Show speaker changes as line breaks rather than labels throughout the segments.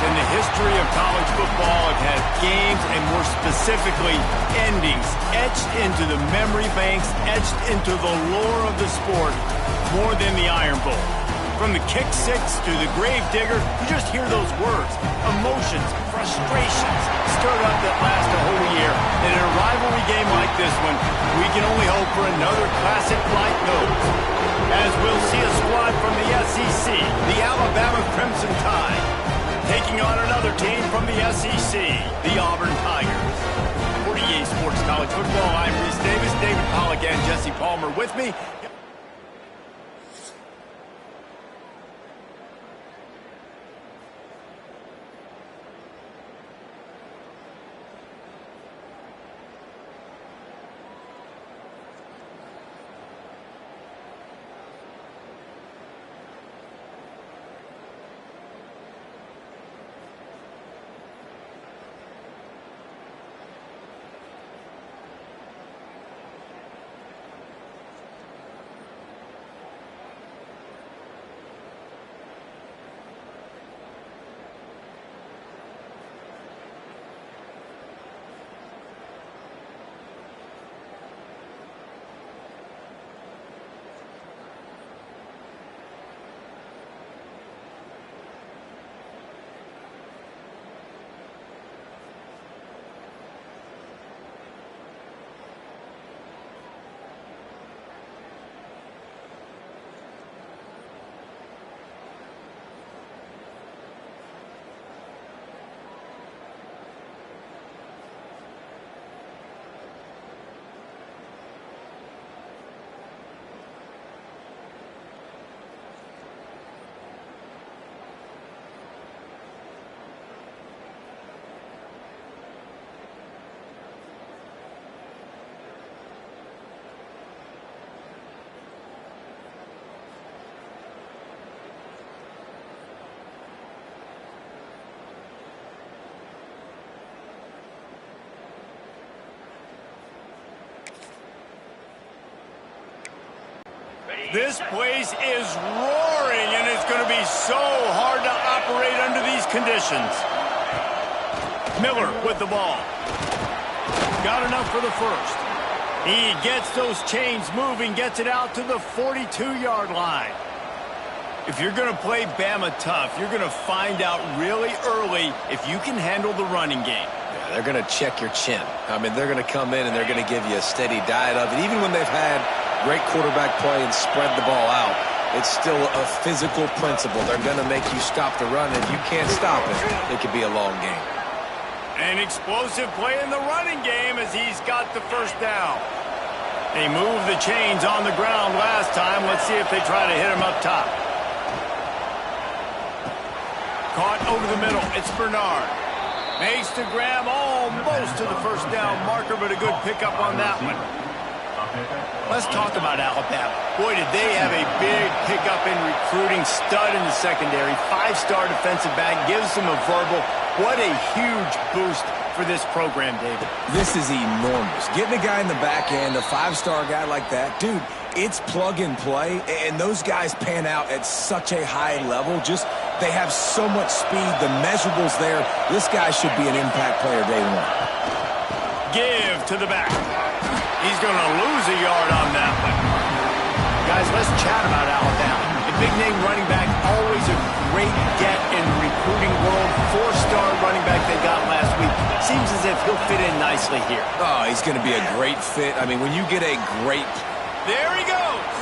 in the history of college football have had games, and more specifically, endings, etched into the memory banks, etched into the lore of the sport, more than the Iron Bowl. From the kick six to the grave digger, you just hear those words. Emotions, frustrations, stirred up that last a whole year. And in a rivalry game like this one, we can only hope for another classic like those. As we'll see a squad from the SEC, the Alabama Crimson Tide, taking on another team from the SEC, the Auburn Tigers. For EA Sports College Football, I'm Reese Davis, David Pollack, and Jesse Palmer with me. This place is roaring, and it's going to be so hard to operate under these conditions. Miller with the ball. Got enough for the first. He gets those chains moving, gets it out to the 42-yard line. If you're going to play Bama tough, you're going to find out really early if you can handle the running game.
Yeah, they're going to check your chin. I mean, they're going to come in and they're going to give you a steady diet of it. Even when they've had great quarterback play and spread the ball out, it's still a physical principle. They're going to make you stop the run, and if you can't stop it, it could be a long game.
An explosive play in the running game as he's got the first down. They moved the chains on the ground last time. Let's see if they try to hit him up top. Caught over the middle. It's Bernard. Makes the grab almost to the first down marker, but a good pickup on that one. Let's talk about Alabama. Boy, did they have a big pickup in recruiting. Stud in the secondary. 5-star defensive back. Gives them a verbal. What a huge boost for this program, David.
This is enormous. Getting a guy in the back end, a 5-star guy like that, dude, it's plug and play, and those guys pan out at such a high level. Just, they have so much speed. The measurables there. This guy should be an impact player day one.
Give to the back. He's going to lose a yard on that one. Guys, let's chat about Alabama. A big-name running back, always a great get in the recruiting world. 4-star running back they got last week. Seems as if he'll fit in nicely here.
Oh, he's going to be a great fit. I mean, when you get a great...
There he goes.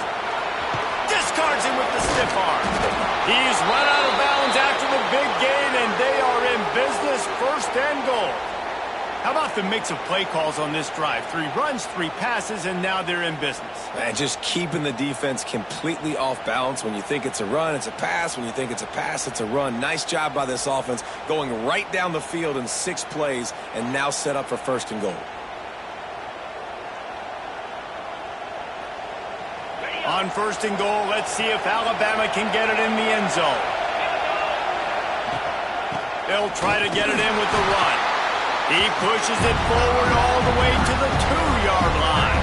Discards him with the stiff arm. He's run out of bounds after the big gain, and they are in business, 1st and goal. How about the mix of play calls on this drive? 3 runs, 3 passes, and now they're in business.
Man, just keeping the defense completely off balance. When you think it's a run, it's a pass. When you think it's a pass, it's a run. Nice job by this offense, going right down the field in 6 plays, and now set up for 1st and goal.
On 1st and goal, let's see if Alabama can get it in the end zone. They'll try to get it in with the run. He pushes it forward all the way to the 2-yard line.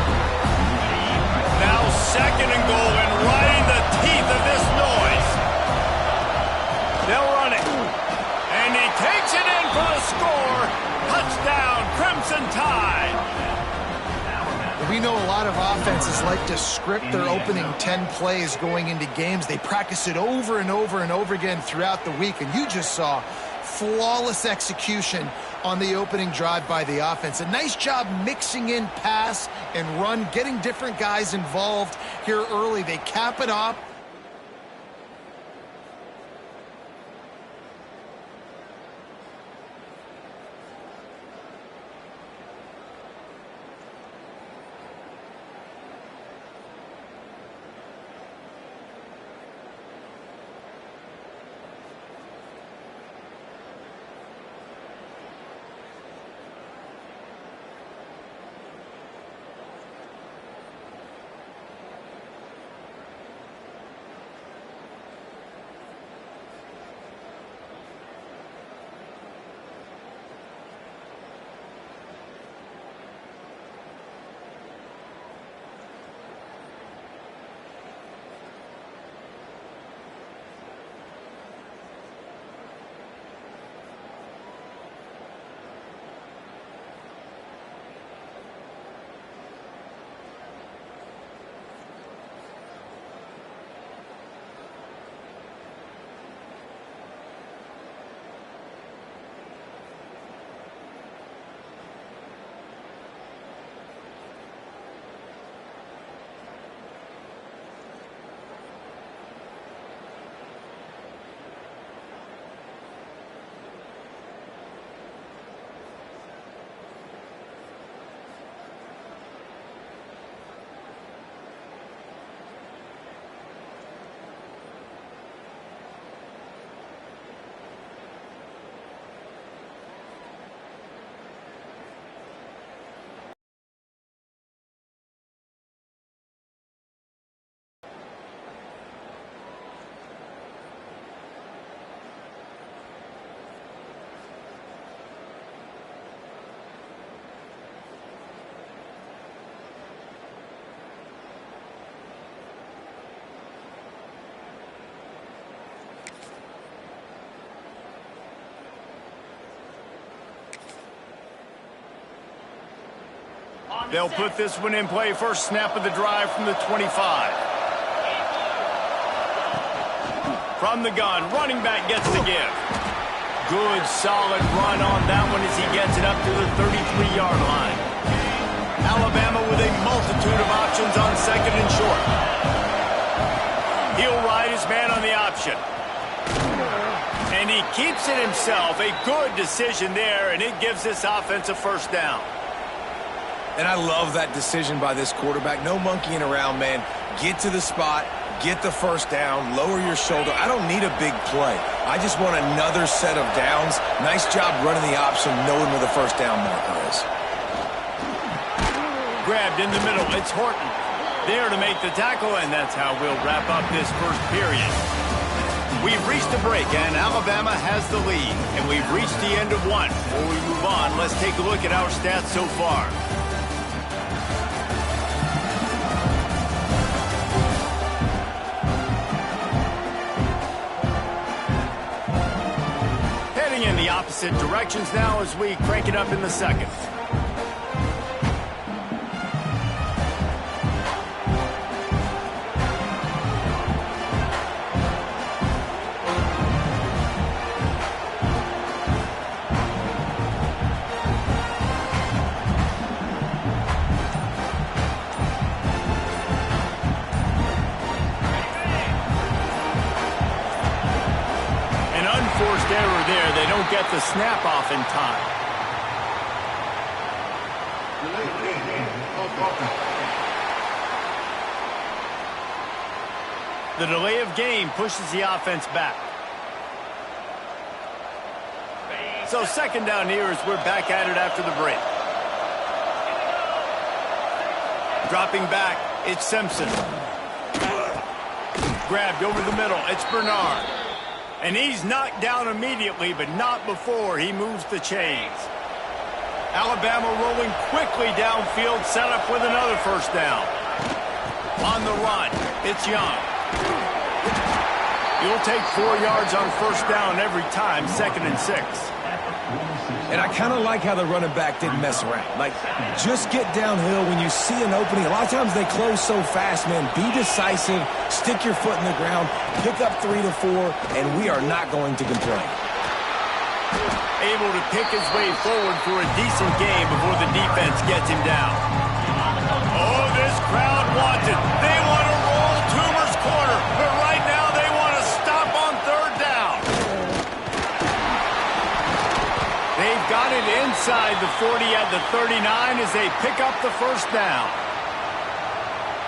Now 2nd and goal, and right in the teeth of this noise. They'll run it. And he and tied.
We know a lot of offenses like to script their opening 10 plays going into games. They practice it over and over and over again throughout the week, and you just saw flawless execution on the opening drive by the offense. A nice job mixing in pass and run, getting different guys involved here early. They cap it off.
They'll put this one in play. First snap of the drive from the 25. From the gun, running back gets the give. Good, solid run on that one as he gets it up to the 33-yard line. Alabama with a multitude of options on second and short. He'll ride his man on the option. And he keeps it himself. A good decision there, and it gives this offense a first down.
And I love that decision by this quarterback. No monkeying around, man. Get to the spot, get the first down, lower your shoulder. I don't need a big play. I just want another set of downs. Nice job running the option, knowing where the first down marker is.
Grabbed in the middle. It's Horton there to make the tackle, and that's how we'll wrap up this first period. We've reached a break, and Alabama has the lead. And we've reached the end of one. Before we move on, let's take a look at our stats so far. In the opposite directions now as we crank it up in the second. Forced error there. They don't get the snap off in time. The delay of game pushes the offense back. So second down here as we're back at it after the break. Dropping back, it's Simpson. Grabbed over the middle, it's Bernard. And he's knocked down immediately, but not before he moves the chains. Alabama rolling quickly downfield, set up with another first down. On the run, it's Young. You'll take 4 yards on first down every time, 2nd and 6.
And I kind of like how the running back didn't mess around. Like, just get downhill when you see an opening. A lot of times they close so fast, man. Be decisive, stick your foot in the ground, pick up 3 to 4, and we are not going to complain.
Able to pick his way forward for a decent game before the defense gets him down. Oh, this crowd wants it. They want to roll Toomer's corner, but right now they want to stop on third down. They've got it inside the 40 at the 39 as they pick up the first down.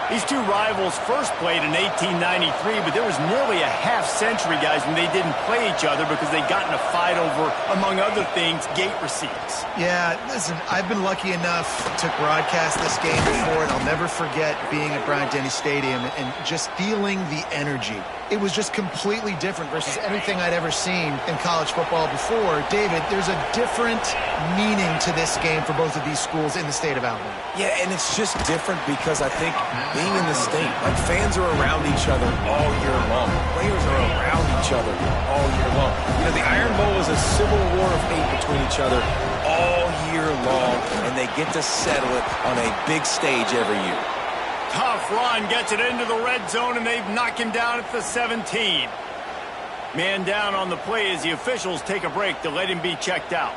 These two rivals first played in 1893, but there was nearly a half-century, guys, when they didn't play each other because they got in a fight over, among other things, gate receipts.
Yeah, listen, I've been lucky enough to broadcast this game before, and I'll never forget being at Bryant-Denny Stadium and just feeling the energy. It was just completely different versus anything I'd ever seen in college football before. David, there's a different meaning to this game for both of these schools in the state of Alabama.
Yeah, and it's just different because I think being in the state, like fans are around each other all year long. Players are around each other all year long. You know, the Iron Bowl is a civil war of hate between each other all year long, and they get to settle it on a big stage every year.
Tough run, gets it into the red zone, and they've knocked him down at the 17. Man down on the play as the officials take a break to let him be checked out.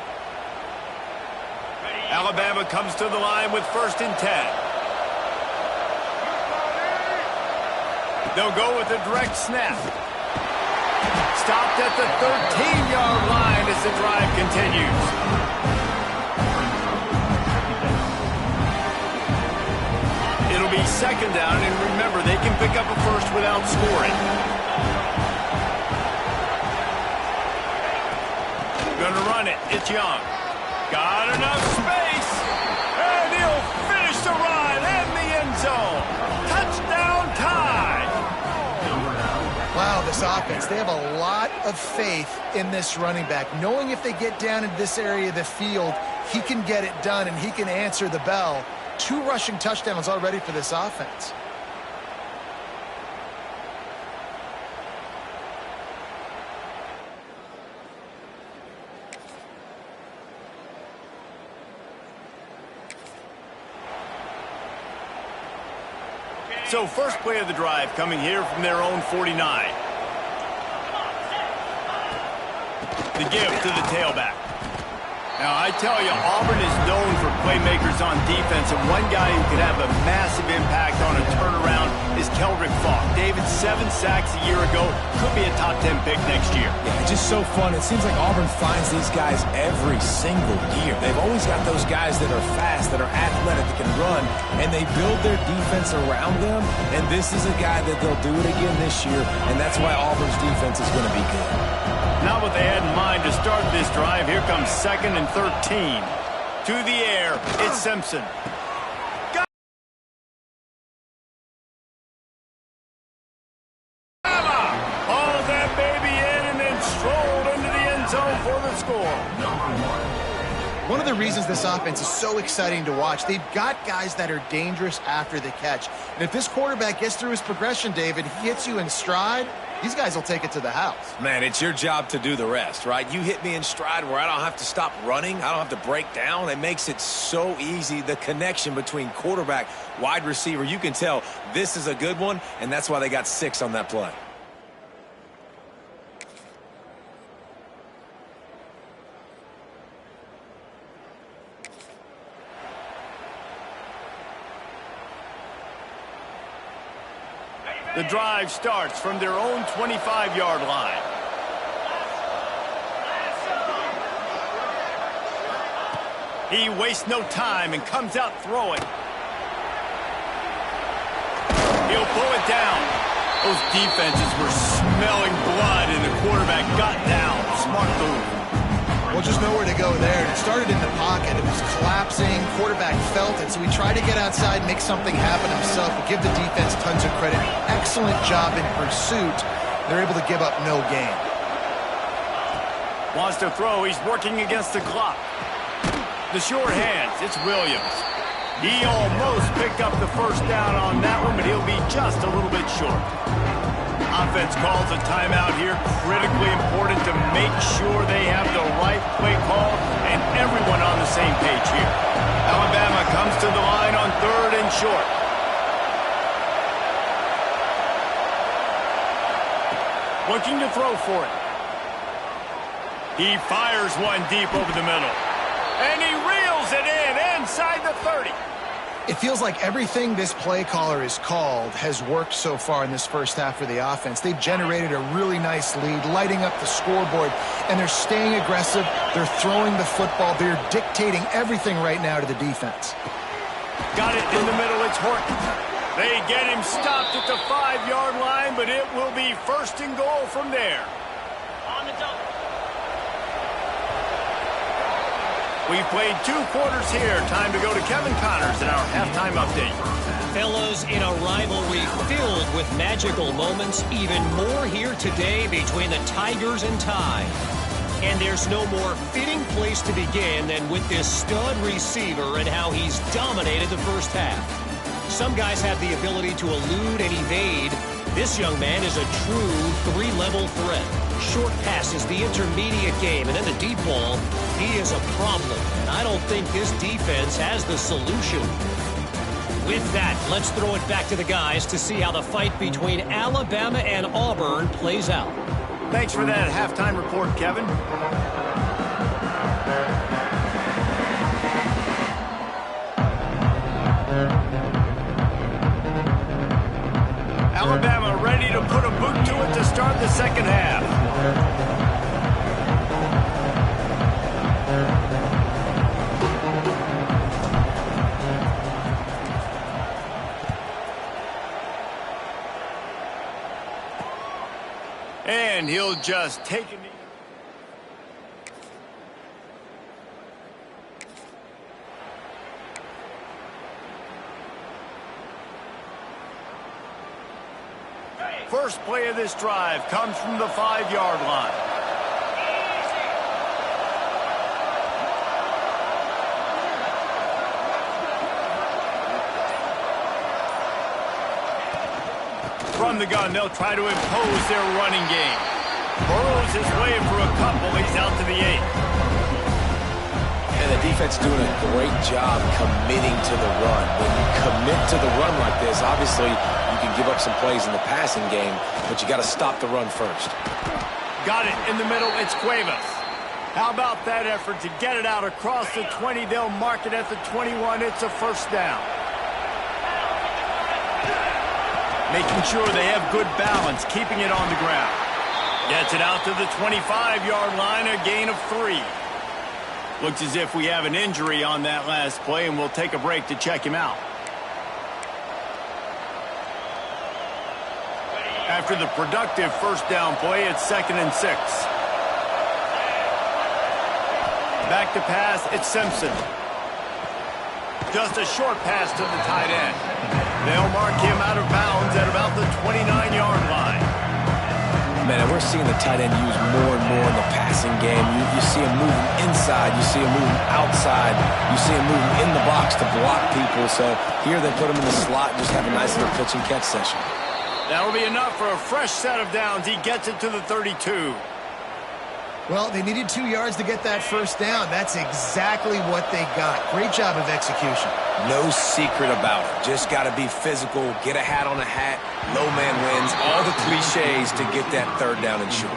Alabama comes to the line with 1st and 10. They'll go with a direct snap. Stopped at the 13-yard line as the drive continues. It'll be 2nd down, and remember, they can pick up a first without scoring. Gonna run it. It's Young. Got enough space, and he'll finish the run in the end zone. Touchdown tie.
Wow, this offense, they have a lot of faith in this running back, knowing if they get down in this area of the field, he can get it done, and he can answer the bell. 2 rushing touchdowns already for this offense.
So first play of the drive coming here from their own 49. The give to the tailback. Now, I tell you, Auburn is known for playmakers on defense, and one guy who could have a massive impact on a turnaround is Keldrick Falk. David, 7 sacks a year ago, could be a top 10 pick next year.
Yeah, it's just so fun. It seems like Auburn finds these guys every single year. They've always got those guys that are fast, that are athletic, that can run, and they build their defense around them, and this is a guy that they'll do it again this year, and that's why Auburn's defense is going to be good.
Not what they had in mind to start this drive. Here comes 2nd and 13. To the air, it's Simpson. Hauled that baby in and then strolled into the end zone for the score.
One of the reasons this offense is so exciting to watch, they've got guys that are dangerous after the catch. And if this quarterback gets through his progression, David, he hits you in stride, these guys will take it to the house.
Man, it's your job to do the rest, right? You hit me in stride where I don't have to stop running. I don't have to break down. It makes it so easy. The connection between quarterback, wide receiver, you can tell this is a good one, and that's why they got 6 on that play.
The drive starts from their own 25-yard line. He wastes no time and comes out throwing. He'll pull it down. Those defenses were smelling blood, and the quarterback got down. Smart move.
Well, just nowhere to go there. It started in the pocket. It was collapsing. Quarterback felt it, so he tried to get outside, make something happen himself, but give the defense tons of credit. Excellent job in pursuit. They're able to give up no gain.
Wants to throw. He's working against the clock. The short hands. It's Williams. He almost picked up the first down on that one, but he'll be just a little bit short. Offense calls a timeout here. Critically important to make sure they have the right play call and everyone on the same page here. Alabama comes to the line on 3rd and short. Looking to throw for it. He fires one deep over the middle. And he reels it in inside the 30.
It feels like everything this play caller has called has worked so far in this first half for the offense. They've generated a really nice lead, lighting up the scoreboard, and they're staying aggressive. They're throwing the football. They're dictating everything right now to the defense.
Got it in the middle. It's Horton. They get him stopped at the 5-yard line, but it will be 1st and goal from there. On the double. We've played 2 quarters here. Time to go to Kevin Connors in our halftime update.
Fellas, in a rivalry filled with magical moments, even more here today between the Tigers and Tide. And there's no more fitting place to begin than with this stud receiver and how he's dominated the first half. Some guys have the ability to elude and evade. This young man is a true 3-level threat. Short passes, the intermediate game, and then the deep ball. He is a problem, and I don't think this defense has the solution. With that, let's throw it back to the guys to see how the fight between Alabama and Auburn plays out.
Thanks for that halftime report, Kevin. Alabama ready to put a boot to it to start the second half. And he'll just take it. First play of this drive comes from the 5-yard line. From the gun, they'll try to impose their running game. Burrows his way for a couple. He's out to the 8.
And the defense doing a great job committing to the run. When you commit to the run like this, obviously you can give up some plays in the passing game, but you got to stop the run first.
Got it in the middle. It's Cuevas. How about that effort to get it out across the 20? They'll mark it at the 21. It's a first down. Making sure they have good balance, keeping it on the ground. Gets it out to the 25-yard line, a gain of 3. Looks as if we have an injury on that last play, and we'll take a break to check him out. After the productive first down play, it's 2nd and 6. Back to pass, it's Simpson. Just a short pass to the tight end. They'll mark him out of bounds at about the 29-yard line.
Man, we're seeing the tight end used more and more in the passing game. You see him moving inside. You see him moving outside. You see him moving in the box to block people. So here they put him in the slot and just have a nice little pitch and catch session.
That'll be enough for a fresh set of downs. He gets it to the 32.
Well, they needed 2 yards to get that first down. That's exactly what they got. Great job of execution.
No secret about it. Just got to be physical, get a hat on a hat, low man wins, all the cliches to get that 3rd down and short.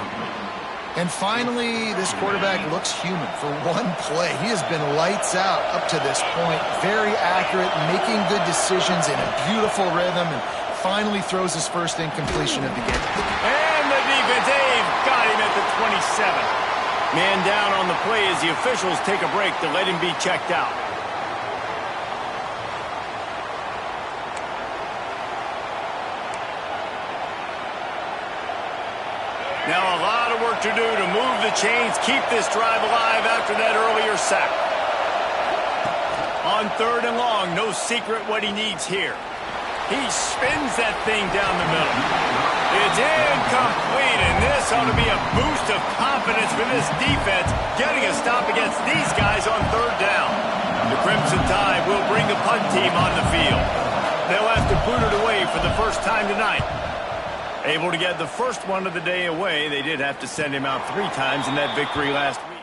And finally, this quarterback looks human for one play. He has been lights out up to this point. Very accurate, making good decisions in a beautiful rhythm, and finally throws his first incompletion of the game.
And the defense, they've got him at the 27. Man down on the play as the officials take a break to let him be checked out. Now a lot of work to do to move the chains, keep this drive alive after that earlier sack. On 3rd and long, no secret what he needs here. He spins that thing down the middle. It's incomplete, and this ought to be a boost of confidence for this defense, getting a stop against these guys on 3rd down. The Crimson Tide will bring the punt team on the field. They'll have to boot it away for the first time tonight. Able to get the first one of the day away. They did have to send him out 3 times in that victory last week.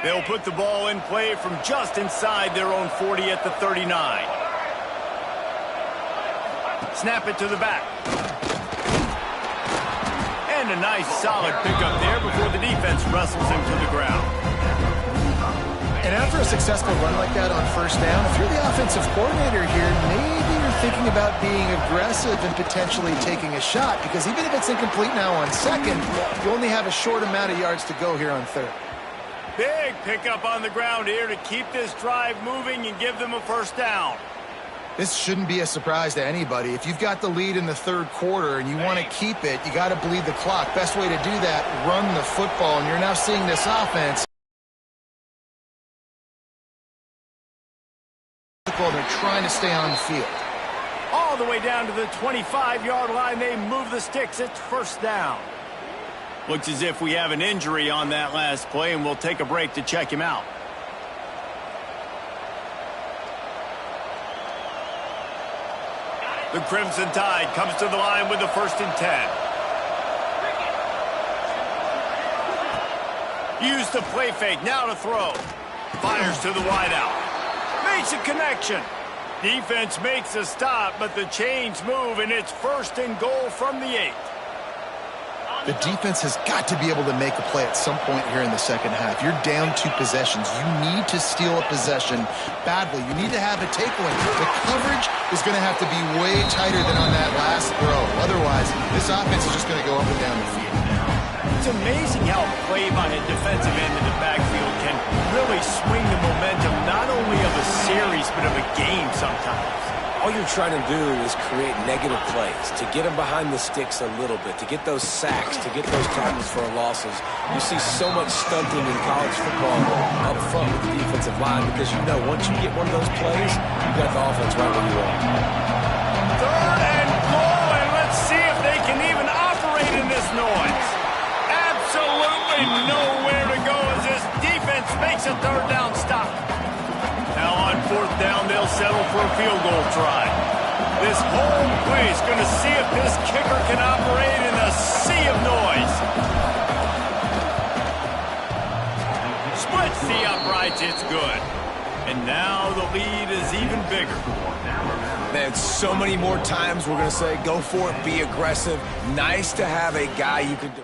They'll put the ball in play from just inside their own 40 at the 39. Snap it to the back. And a nice solid pickup there before the defense wrestles him to the ground.
And after a successful run like that on first down, if you're the offensive coordinator here, maybe you're thinking about being aggressive and potentially taking a shot, because even if it's incomplete now on second, you only have a short amount of yards to go here on third.
Big pickup on the ground here to keep this drive moving and give them a first down.
This shouldn't be a surprise to anybody. If you've got the lead in the third quarter and you want to keep it, you got to bleed the clock. Best way to do that, run the football. And you're now seeing this offense. They're trying to stay on the field.
All the way down to the 25-yard line, they move the sticks. It's first down. Looks as if we have an injury on that last play, and we'll take a break to check him out. The Crimson Tide comes to the line with the 1st and 10. Use the play fake, now to throw. Fires to the wideout. Makes a connection. Defense makes a stop, but the chains move, and it's 1st and goal from the 8.
The defense has got to be able to make a play at some point here in the second half. You're down 2 possessions. You need to steal a possession badly. You need to have a takeaway. The coverage is going to have to be way tighter than on that last throw. Otherwise, this offense is just going to go up and down the field.
It's amazing how a play by a defensive end in the backfield can really swing the momentum not only of a series but of a game sometimes.
All you're trying to do is create negative plays, to get them behind the sticks a little bit, to get those sacks, to get those tackles for losses. You see so much stunting in college football up front with the defensive line because you know once you get one of those plays, you got the offense right where you are.
3rd and goal, and let's see if they can even operate in this noise. Absolutely nowhere to go as this defense makes a 3rd down stop. Now on 4th down, they'll settle for a field goal try. This whole play is going to see if this kicker can operate in a sea of noise. Splits the uprights, it's good. And now the lead is even bigger.
Man, so many more times we're going to say, go for it, be aggressive. Nice to have a guy you can do.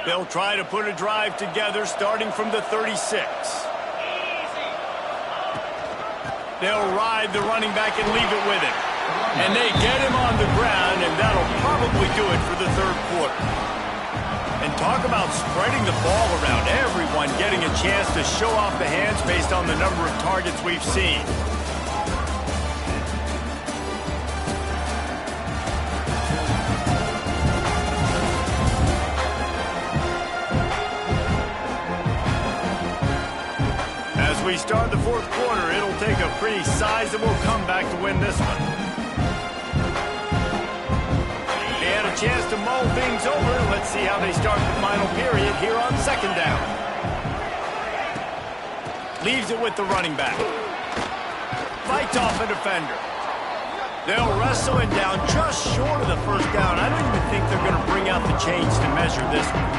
They'll try to put a drive together starting from the 36. They'll ride the running back and leave it with him. And they get him on the ground, and that'll probably do it for the 3rd quarter. And talk about spreading the ball around, everyone getting a chance to show off the hands based on the number of targets we've seen. As we start the 4th quarter, it'll take a pretty sizable comeback to win this one. They had a chance to mull things over. Let's see how they start the final period here on 2nd down. Leaves it with the running back. Fights off a defender. They'll wrestle it down just short of the 1st down. I don't even think they're going to bring out the chains to measure this one.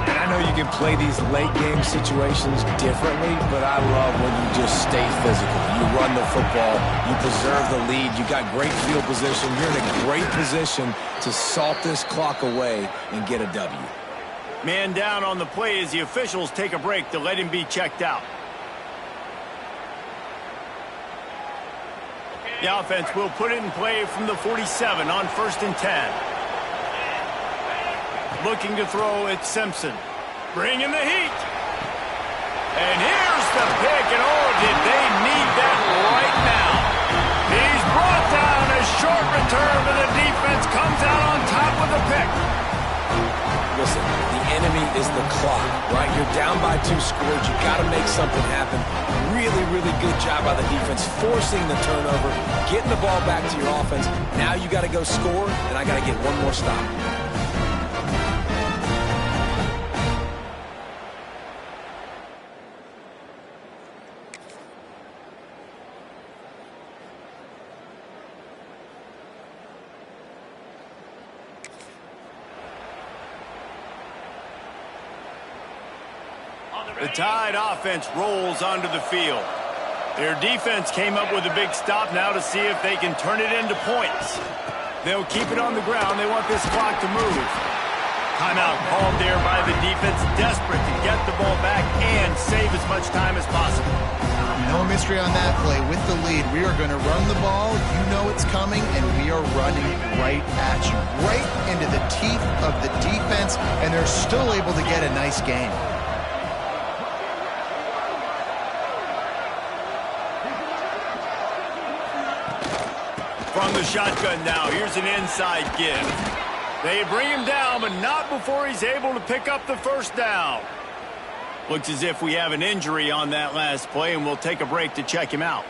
I know you can play these late-game situations differently, but I love when you just stay physical. You run the football, you preserve the lead, you got great field position, you're in a great position to salt this clock away and get a W.
Man down on the play as the officials take a break to let him be checked out. The offense will put it in play from the 47 on 1st and 10. Looking to throw, it's Simpson. Bringing the heat. And here's the pick, and oh, did they need that right now. He's brought down
is the clock, right? You're down by 2 scores. You got to make something happen. Really, really good job by the defense, forcing the turnover, getting the ball back to your offense. Now you got to go score, and I got to get one more stop.
The Tide offense rolls onto the field. Their defense came up with a big stop now to see if they can turn it into points. They'll keep it on the ground. They want this clock to move. Timeout called there by the defense, desperate to get the ball back and save as much time as possible.
No mystery on that play. With the lead, we are going to run the ball. You know it's coming, and we are running right at you, right into the teeth of the defense, and they're still able to get a nice gain.
From the shotgun now, here's an inside give. They bring him down, but not before he's able to pick up the first down. Looks as if we have an injury on that last play, and we'll take a break to check him out.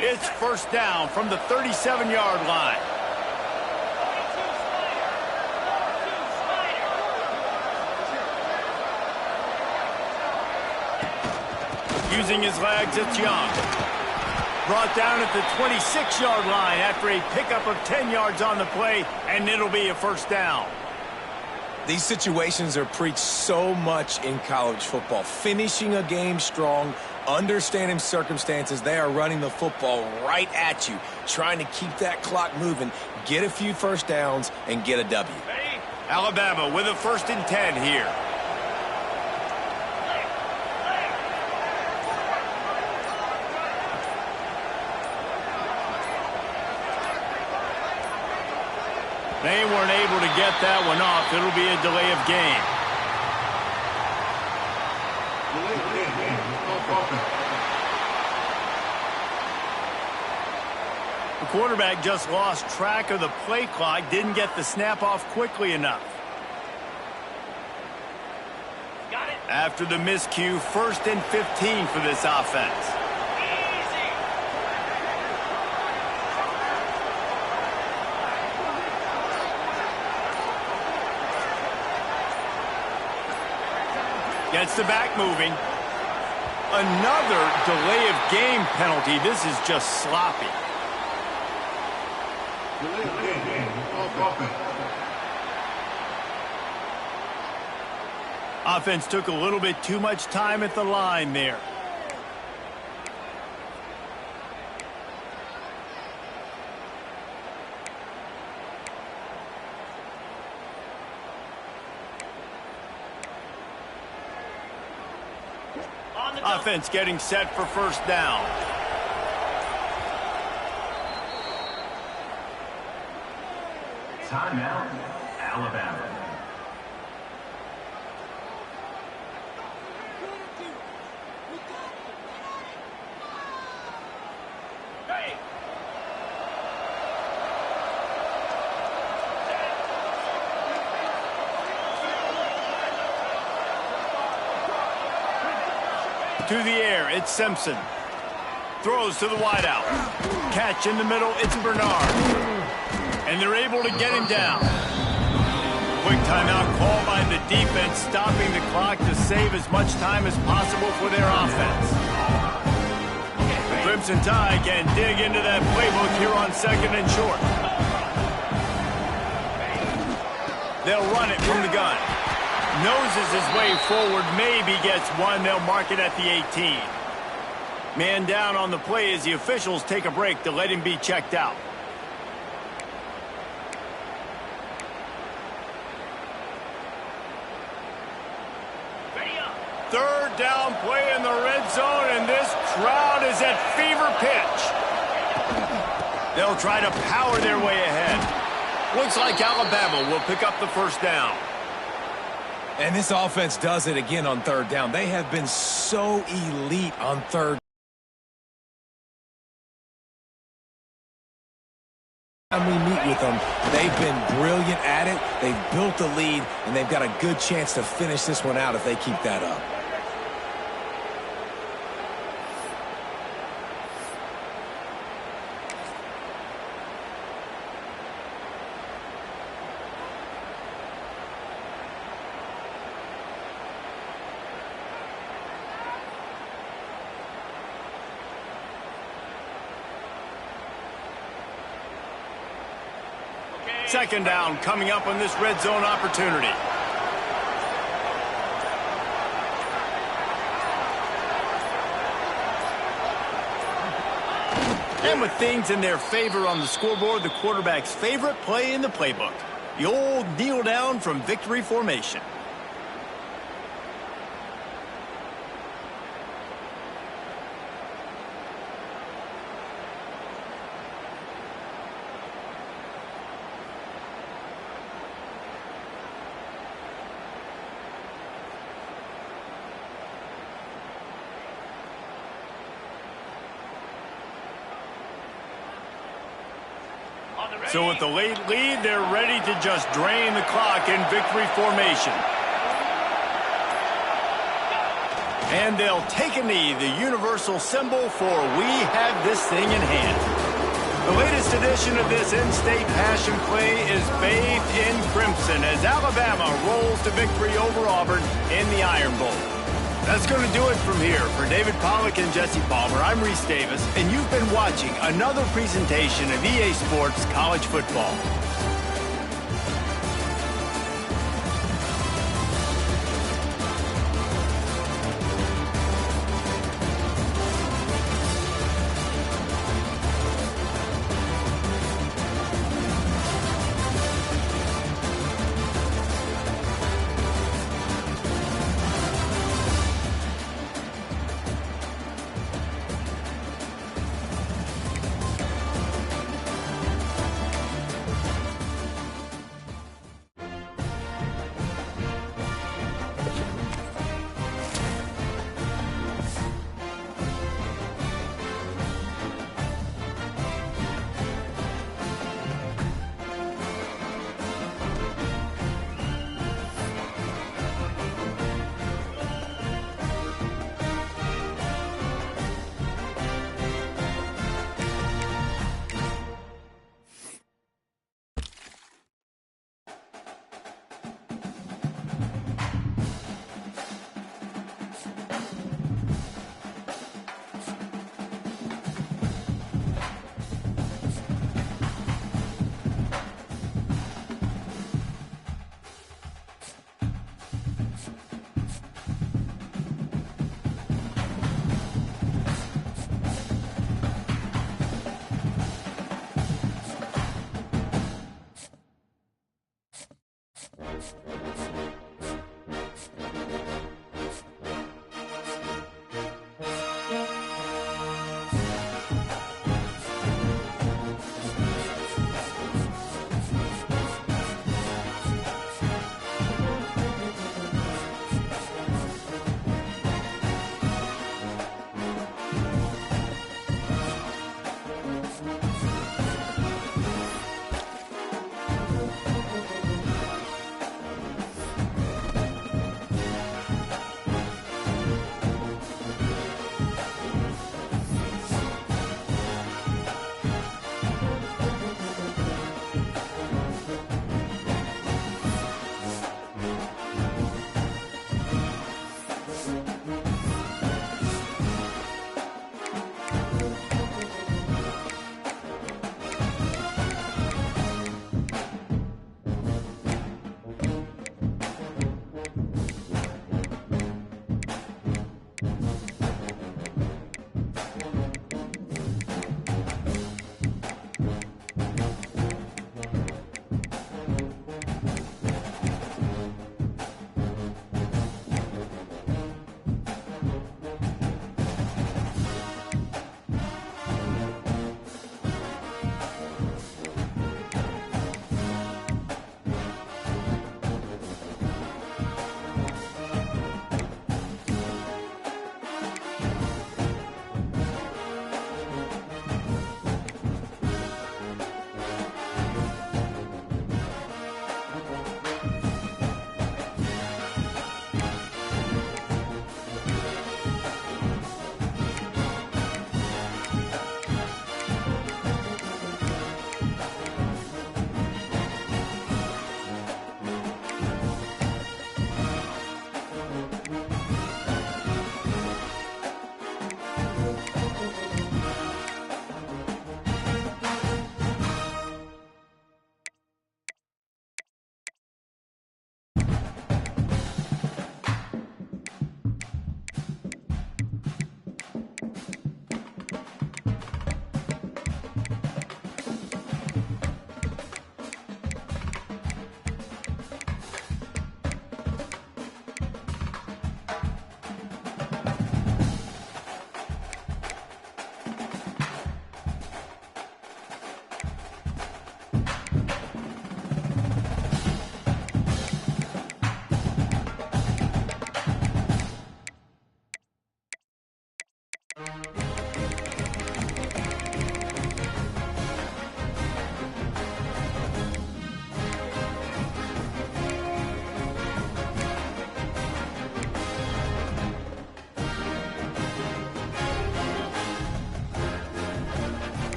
It's first down from the 37-yard line. Using his legs, it's Young. Brought down at the 26-yard line after a pickup of 10 yards on the play, and it'll be a first down.
These situations are preached so much in college football. Finishing a game strong, understanding circumstances. They are running the football right at you, trying to keep that clock moving, get a few first downs, and get a W.
Alabama with a 1st and 10 here. They weren't able to get that one off. It'll be a delay of game. The quarterback just lost track of the play clock, didn't get the snap off quickly enough. Got it. After the miscue, 1st and 15 for this offense. Gets the back moving. Another delay of game penalty. This is just sloppy. Offense took a little bit too much time at the line there. Offense getting set for first down.
Timeout, Alabama.
To the air, it's Simpson. Throws to the wideout. Catch in the middle, it's Bernard. And they're able to get him down. Quick timeout call by the defense, stopping the clock to save as much time as possible for their offense. The Crimson Tide can dig into that playbook here on 2nd and short. They'll run it from the gun. Noses his way forward, maybe gets one. They'll mark it at the 18. Man down on the play as the officials take a break to let him be checked out. Third down play in the red zone, and this crowd is at fever pitch. They'll try to power their way ahead. Looks like Alabama will pick up the first down.
And this offense does it again on 3rd down. They have been so elite on 3rd down. We meet with them. They've been brilliant at it. They've built the lead, and they've got a good chance to finish this one out if they keep that up.
Second down coming up on this red zone opportunity. And with things in their favor on the scoreboard, the quarterback's favorite play in the playbook. The old kneel down from victory formation. So with the late lead, they're ready to just drain the clock in victory formation. And they'll take a knee, the universal symbol for we have this thing in hand. The latest edition of this in-state passion play is bathed in crimson as Alabama rolls to victory over Auburn in the Iron Bowl. That's going to do it from here. For David Pollack and Jesse Palmer, I'm Reese Davis, and you've been watching another presentation of EA Sports College Football.